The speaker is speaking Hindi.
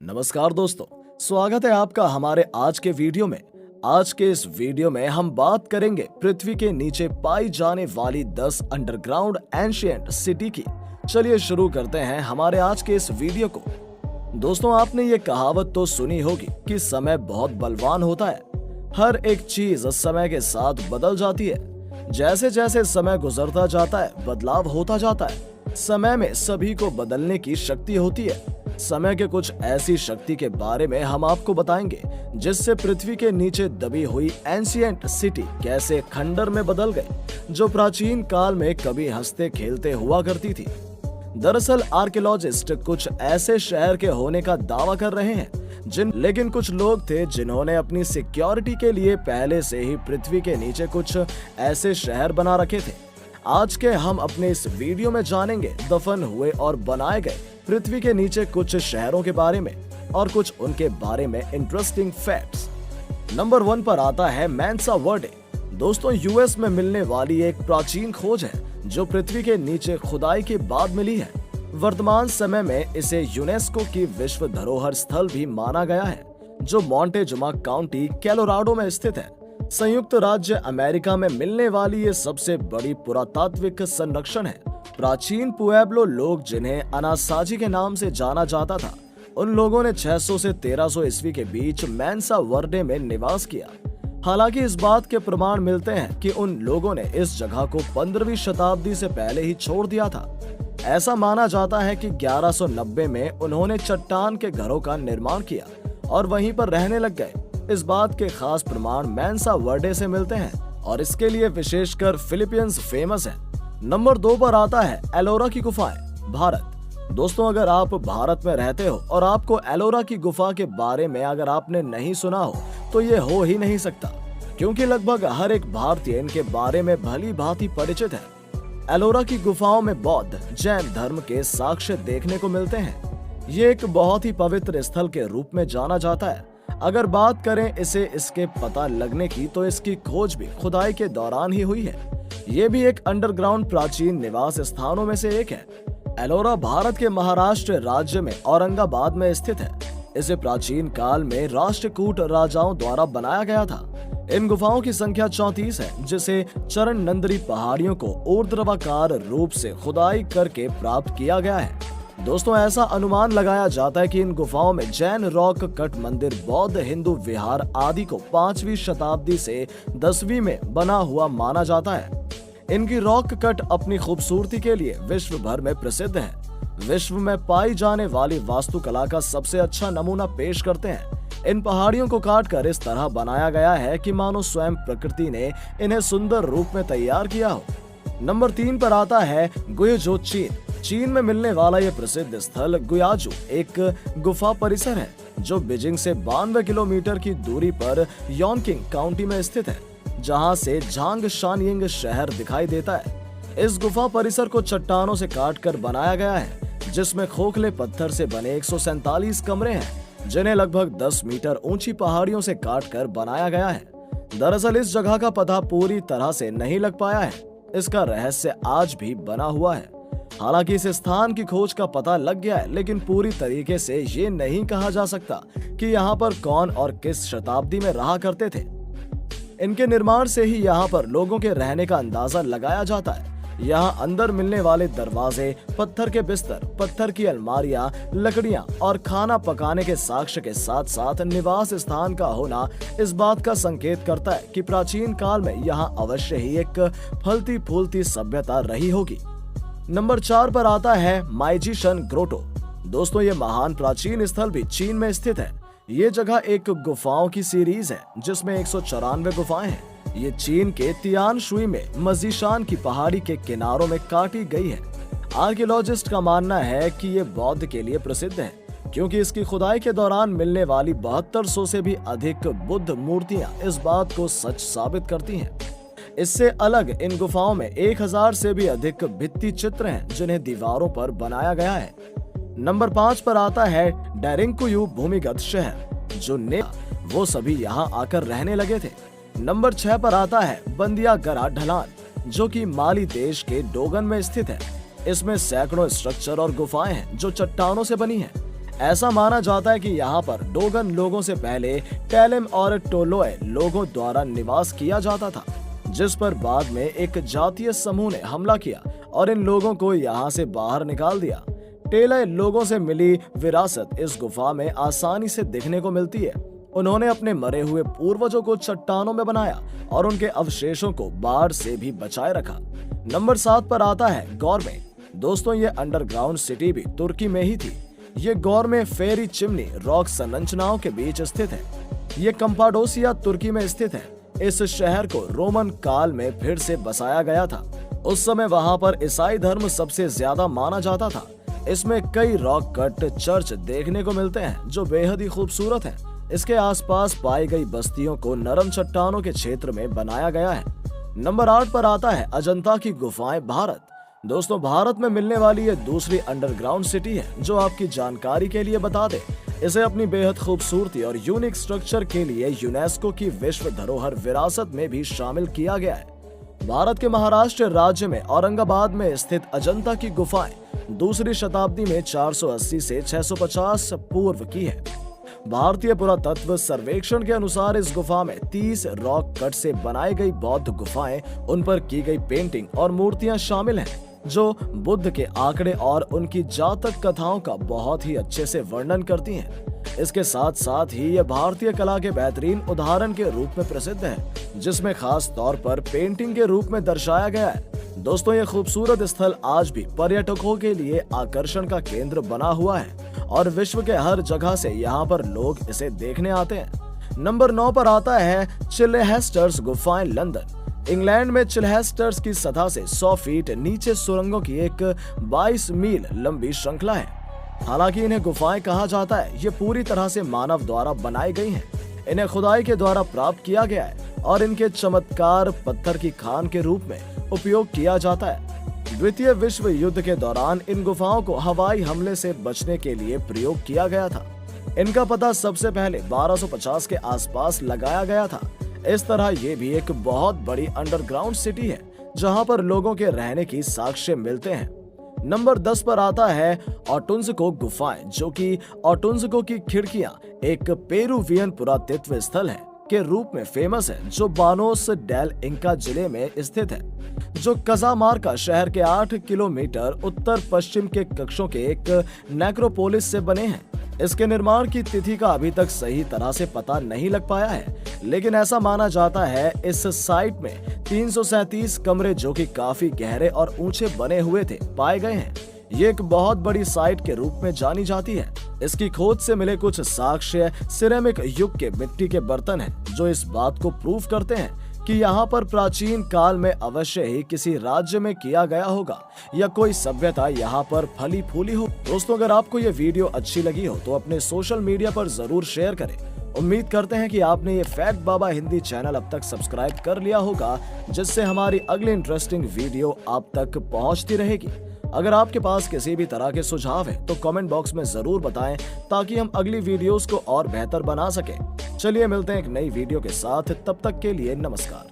नमस्कार दोस्तों, स्वागत है आपका हमारे आज के वीडियो में। आज के इस वीडियो में हम बात करेंगे पृथ्वी के नीचे पाई जाने वाली 10 अंडरग्राउंड एंशिएंट सिटी की। चलिए शुरू करते हैं हमारे आज के इस वीडियो को। दोस्तों, आपने ये कहावत तो सुनी होगी कि समय बहुत बलवान होता है। हर एक चीज समय के साथ बदल जाती है। जैसे जैसे समय गुजरता जाता है, बदलाव होता जाता है। समय में सभी को बदलने की शक्ति होती है। समय के कुछ ऐसी शक्ति के बारे में हम आपको बताएंगे जिससे पृथ्वी के नीचे दबी हुई एंशिएंट सिटी कैसे खंडर में बदल गए, जो प्राचीन काल में कभी हंसते खेलते हुआ करती थी। दरअसल आर्कियोलॉजिस्ट कुछ ऐसे शहर के होने का दावा कर रहे हैं लेकिन कुछ लोग थे जिन्होंने अपनी सिक्योरिटी के लिए पहले से ही पृथ्वी के नीचे कुछ ऐसे शहर बना रखे थे। आज के हम अपने इस वीडियो में जानेंगे दफन हुए और बनाए गए पृथ्वी के नीचे कुछ शहरों के बारे में और कुछ उनके बारे में इंटरेस्टिंग फैक्ट्स। नंबर 1 पर आता है मेंसा वर्डे। दोस्तों, यूएस में मिलने वाली एक प्राचीन खोज है जो पृथ्वी के नीचे खुदाई के बाद मिली है। वर्तमान समय में इसे यूनेस्को की विश्व धरोहर स्थल भी माना गया है, जो मोंटेजुमा काउंटी, कोलोराडो में स्थित है। संयुक्त राज्य अमेरिका में मिलने वाली ये सबसे बड़ी पुरातात्विक संरक्षण है। प्राचीन पुएब्लो लोग, जिन्हें अनासाजी के नाम से जाना जाता था, उन लोगों ने 600 से 1300 ईस्वी के बीच मेंसा वर्डे में निवास किया। हालांकि इस बात के प्रमाण मिलते हैं कि उन लोगों ने इस जगह को 15वीं शताब्दी से पहले ही छोड़ दिया था। ऐसा माना जाता है कि 1190 में उन्होंने चट्टान के घरों का निर्माण किया और वहीं पर रहने लग गए। इस बात के खास प्रमाण मेंसा वर्डे से मिलते हैं और इसके लिए विशेषकर फिलीपींस फेमस है। नंबर 2 पर आता है एलोरा की गुफाएं, भारत। दोस्तों, अगर आप भारत में रहते हो और आपको एलोरा की गुफा के बारे में अगर आपने नहीं सुना हो तो ये हो ही नहीं सकता, क्योंकि लगभग हर एक भारतीय इनके बारे में भली भांति परिचित है। एलोरा की गुफाओं में बौद्ध, जैन धर्म के साक्ष्य देखने को मिलते हैं। ये एक बहुत ही पवित्र स्थल के रूप में जाना जाता है। अगर बात करें इसके पता लगने की, तो इसकी खोज भी खुदाई के दौरान ही हुई है। ये भी एक अंडरग्राउंड प्राचीन निवास स्थानों में से एक है। एलोरा भारत के महाराष्ट्र राज्य में औरंगाबाद में स्थित है। इसे प्राचीन काल में राष्ट्रकूट राजाओं द्वारा बनाया गया था। इन गुफाओं की संख्या 34 है, जिसे चरण नंदरी पहाड़ियों को ऊर्ध्वाकार रूप से खुदाई करके प्राप्त किया गया है। दोस्तों, ऐसा अनुमान लगाया जाता है कि इन गुफाओं में जैन रॉक कट मंदिर, बौद्ध, हिंदू विहार आदि को 5वीं शताब्दी से 10वीं में बना हुआ माना जाता है। इनकी रॉक कट अपनी खूबसूरती के लिए विश्व भर में प्रसिद्ध है। विश्व में पाई जाने वाली वास्तुकला का सबसे अच्छा नमूना पेश करते हैं। इन पहाड़ियों को काटकर इस तरह बनाया गया है कि मानो स्वयं प्रकृति ने इन्हें सुंदर रूप में तैयार किया हो। नंबर 3 पर आता है गुयजो, चीन में मिलने वाला यह प्रसिद्ध स्थल गुयाजू एक गुफा परिसर है, जो बीजिंग से 92 किलोमीटर की दूरी पर योनकिंग काउंटी में स्थित है, जहां से झांग शानयिंग शहर दिखाई देता है। इस गुफा परिसर को चट्टानों से काटकर बनाया गया है, जिसमें खोखले पत्थर से बने 147 कमरे हैं, जिन्हें लगभग 10 मीटर ऊंची पहाड़ियों से काटकर बनाया गया है। दरअसल इस जगह का पता पूरी तरह से नहीं लग पाया है। इसका रहस्य आज भी बना हुआ है। हालांकि इस स्थान की खोज का पता लग गया है, लेकिन पूरी तरीके से ये नहीं कहा जा सकता कि यहाँ पर कौन और किस शताब्दी में रहा करते थे। इनके निर्माण से ही यहाँ पर लोगों के रहने का अंदाजा लगाया जाता है। यहाँ अंदर मिलने वाले दरवाजे, पत्थर के बिस्तर, पत्थर की अलमारियां, लकड़ियां और खाना पकाने के साक्ष्य के साथ साथ निवास स्थान का होना इस बात का संकेत करता है कि प्राचीन काल में यहाँ अवश्य ही एक फलती फूलती सभ्यता रही होगी। नंबर 4 पर आता है माइजिशन ग्रोटो। दोस्तों, ये महान प्राचीन स्थल भी चीन में स्थित है। ये जगह एक गुफाओं की सीरीज है, जिसमें 194 गुफाएं हैं। ये चीन के तियानशुई में मजीशान की पहाड़ी के किनारों में काटी गई है। आर्कियोलॉजिस्ट का मानना है कि ये बौद्ध के लिए प्रसिद्ध है, क्योंकि इसकी खुदाई के दौरान मिलने वाली 7200 से भी अधिक बुद्ध मूर्तियां इस बात को सच साबित करती हैं। इससे अलग इन गुफाओं में 1000 से भी अधिक भित्ति चित्र हैं, जिन्हें दीवारों पर बनाया गया है। नंबर 5 पर आता है डेरिंगकुयू भूमिगत शहर, जो वो सभी यहाँ आकर रहने लगे थे। नंबर 6 पर आता है बंदियागरा ढलान, जो कि माली देश के डोगन में स्थित है। इसमें सैकड़ों स्ट्रक्चर और गुफाएं हैं जो चट्टानों से बनी हैं। ऐसा माना जाता है कि यहाँ पर डोगन लोगों से पहले टेलेम और टोलोए लोगों द्वारा निवास किया जाता था, जिस पर बाद में एक जातीय समूह ने हमला किया और इन लोगों को यहाँ से बाहर निकाल दिया। टेलय लोगों से मिली विरासत इस गुफा में आसानी से देखने को मिलती है। उन्होंने अपने मरे हुए पूर्वजों को चट्टानों में बनाया और उनके अवशेषों को बाढ़ से भी बचाए रखा। नंबर 7 पर आता है गौरमे। दोस्तों, ये अंडरग्राउंड सिटी भी तुर्की में ही थी। ये गौरमे फेरी चिमनी रॉक संरचनाओं के बीच स्थित है। ये कंपाडोसिया तुर्की में स्थित है। इस शहर को रोमन काल में फिर से बसाया गया था। उस समय वहां पर ईसाई धर्म सबसे ज्यादा माना जाता था। इसमें कई रॉक कट चर्च देखने को मिलते हैं जो बेहद ही खूबसूरत हैं। इसके आसपास पाई गई बस्तियों को नरम चट्टानों के क्षेत्र में बनाया गया है। नंबर 8 पर आता है अजंता की गुफाएं, भारत। दोस्तों, भारत में मिलने वाली ये दूसरी अंडरग्राउंड सिटी है जो आपकी जानकारी के लिए बता दे। इसे अपनी बेहद खूबसूरती और यूनिक स्ट्रक्चर के लिए यूनेस्को की विश्व धरोहर विरासत में भी शामिल किया गया है। भारत के महाराष्ट्र राज्य में औरंगाबाद में स्थित अजंता की गुफाएं दूसरी शताब्दी में 480 से 650 पूर्व की है। भारतीय पुरातत्व सर्वेक्षण के अनुसार इस गुफा में 30 रॉक कट से बनाई गई बौद्ध गुफाएं, उन पर की गई पेंटिंग और मूर्तियां शामिल हैं जो बुद्ध के आंकड़े और उनकी जातक कथाओं का बहुत ही अच्छे से वर्णन करती हैं। इसके साथ साथ ही यह भारतीय कला के बेहतरीन उदाहरण के रूप में प्रसिद्ध है, जिसमें खास तौर पर पेंटिंग के रूप में दर्शाया गया है। दोस्तों, ये खूबसूरत स्थल आज भी पर्यटकों के लिए आकर्षण का केंद्र बना हुआ है और विश्व के हर जगह से यहाँ पर लोग इसे देखने आते हैं। नंबर 9 पर आता है चिल्हेस्टर्स गुफाएं, लंदन। इंग्लैंड में चिल्हेस्टर्स की सतह से 100 फीट नीचे सुरंगों की एक 22 मील लंबी श्रृंखला है। हालांकि इन्हें गुफाएं कहा जाता है, ये पूरी तरह से मानव द्वारा बनाई गई हैं। इन्हें खुदाई के द्वारा प्राप्त किया गया है और इनके चमत्कार पत्थर की खान के रूप में उपयोग किया जाता है। द्वितीय विश्व युद्ध के दौरान इन गुफाओं को हवाई हमले से बचने के लिए प्रयोग किया गया था। इनका पता सबसे पहले 1250 के आसपास लगाया गया था। इस तरह ये भी एक बहुत बड़ी अंडरग्राउंड सिटी है जहां पर लोगों के रहने की साक्ष्य मिलते हैं। नंबर 10 पर आता है ओटुंजको गुफाएं, जो कि ओटुंजको की खिड़कियां एक पेरुवियन पुरातत्व स्थल है के रूप में फेमस है, जो बानोस डेल इंका जिले में स्थित है, जो कजामार्का शहर के 8 किलोमीटर उत्तर पश्चिम के कक्षों के एक नेक्रोपोलिस से बने हैं। इसके निर्माण की तिथि का अभी तक सही तरह से पता नहीं लग पाया है, लेकिन ऐसा माना जाता है इस साइट में 337 कमरे जो कि काफी गहरे और ऊंचे बने हुए थे पाए गए हैं। ये एक बहुत बड़ी साइट के रूप में जानी जाती है। इसकी खोज से मिले कुछ साक्ष्य सिरेमिक युग के मिट्टी के बर्तन हैं, जो इस बात को प्रूव करते हैं कि यहाँ पर प्राचीन काल में अवश्य ही किसी राज्य में किया गया होगा या कोई सभ्यता यहाँ पर फली फूली हो। दोस्तों, अगर आपको ये वीडियो अच्छी लगी हो तो अपने सोशल मीडिया पर जरूर शेयर करें। उम्मीद करते हैं कि आपने ये फैक्ट बाबा हिंदी चैनल अब तक सब्सक्राइब कर लिया होगा, जिससे हमारी अगली इंटरेस्टिंग वीडियो आप तक पहुंचती रहेगी। अगर आपके पास किसी भी तरह के सुझाव है तो कमेंट बॉक्स में जरूर बताएं, ताकि हम अगली वीडियोस को और बेहतर बना सकें। चलिए मिलते हैं एक नई वीडियो के साथ, तब तक के लिए नमस्कार।